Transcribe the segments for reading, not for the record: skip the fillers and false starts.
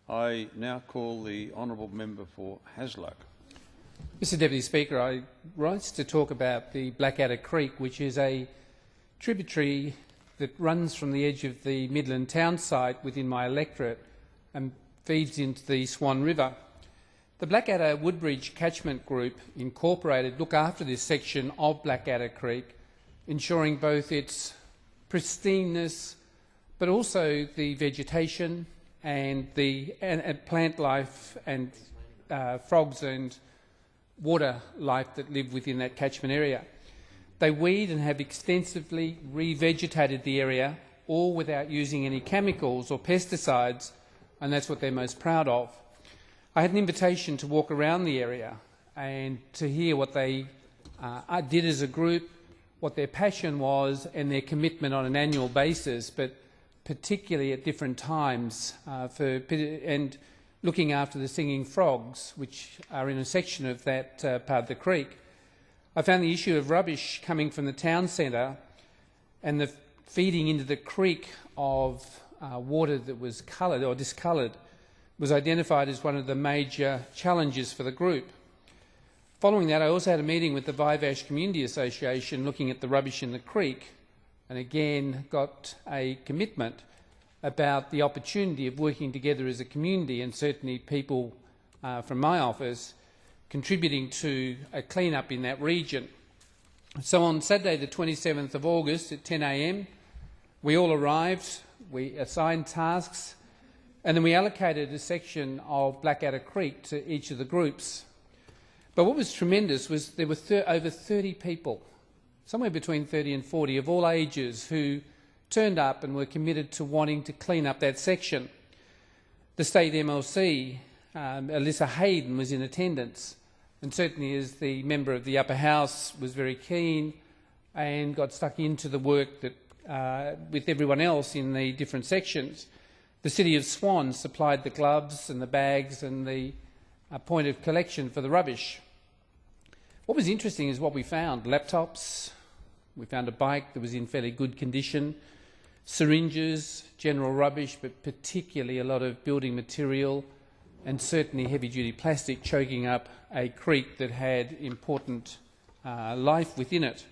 I now call the honourable member for Hasluck. Mr Deputy Speaker, I rise to talk about the Blackadder Creek, which is a tributary that runs from the edge of the Midland town site within my electorate and feeds into the Swan River. The Blackadder Woodbridge Catchment Group Incorporated look after this section of Blackadder Creek, ensuring both its pristineness but also the vegetation and the plant life and frogs and water life that live within that catchment area. They weed and have extensively revegetated the area, all without using any chemicals or pesticides, and that's what they're most proud of. I had an invitation to walk around the area and to hear what they did as a group, what their passion was and their commitment on an annual basis, but particularly at different times, and looking after the singing frogs, which are in a section of that part of the creek. I found the issue of rubbish coming from the town centre and the feeding into the creek of water that was coloured or discoloured was identified as one of the major challenges for the group. Following that, I also had a meeting with the Vivash Community Association looking at the rubbish in the creek, and again got a commitment about the opportunity of working together as a community, and certainly people from my office contributing to a clean-up in that region. So on Saturday the 27th of August at 10 a.m, we all arrived, we assigned tasks, and then we allocated a section of Blackadder Creek to each of the groups. But what was tremendous was there were over 30 people, somewhere between 30 and 40 of all ages, who turned up and were committed to wanting to clean up that section. The state MLC, Alyssa Hayden, was in attendance, and certainly as the member of the upper house was very keen and got stuck into the work that, with everyone else in the different sections. The City of Swan supplied the gloves and the bags and the point of collection for the rubbish. What was interesting is what we found: laptops, we found a bike that was in fairly good condition, syringes, general rubbish, but particularly a lot of building material and certainly heavy-duty plastic choking up a creek that had important life within it.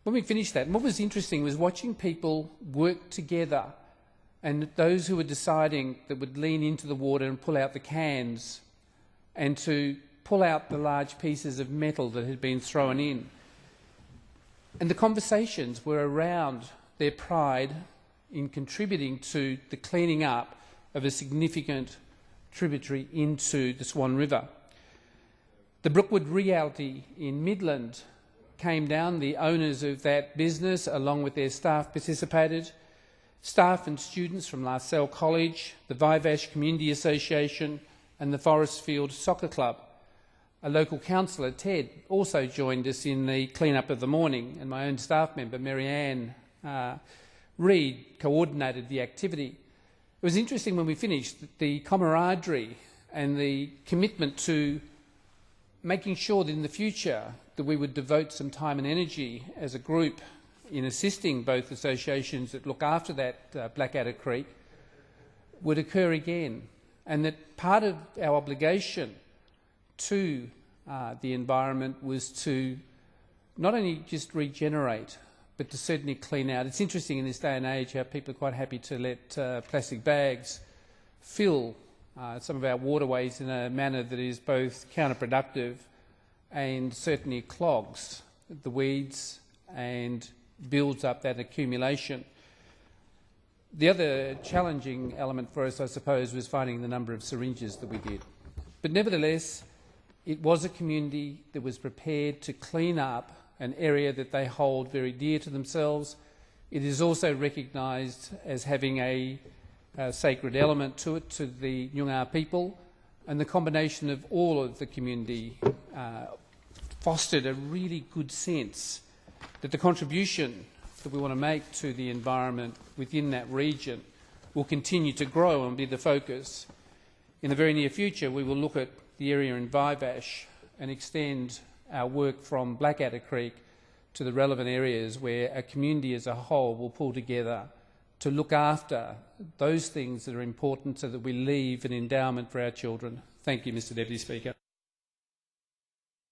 When we finished that, what was interesting was watching people work together, and those who were deciding that would lean into the water and pull out the cans and to pull out the large pieces of metal that had been thrown in. And the conversations were around their pride in contributing to the cleaning up of a significant tributary into the Swan River. The Brookwood Realty in Midland came down. The owners of that business, along with their staff, participated. Staff and students from LaSalle College, the Vivash Community Association and the Forestfield Soccer Club. A local councillor, Ted, also joined us in the clean-up of the morning, and my own staff member, Marianne Reid, coordinated the activity. It was interesting when we finished that the camaraderie and the commitment to making sure that in the future that we would devote some time and energy as a group in assisting both associations that look after that Blackadder Creek would occur again, and that part of our obligation to the environment was to not only just regenerate but to certainly clean out. It's interesting in this day and age how people are quite happy to let plastic bags fill some of our waterways in a manner that is both counterproductive and certainly clogs the weeds and builds up that accumulation. The other challenging element for us, I suppose, was finding the number of syringes that we did. But nevertheless, it was a community that was prepared to clean up an area that they hold very dear to themselves. It is also recognised as having a sacred element to it, to the Nyungar people, and the combination of all of the community fostered a really good sense that the contribution that we want to make to the environment within that region will continue to grow and be the focus. In the very near future, we will look at the area in Vivash and extend our work from Blackadder Creek to the relevant areas where a community as a whole will pull together to look after those things that are important so that we leave an endowment for our children. Thank you, Mr Deputy Speaker.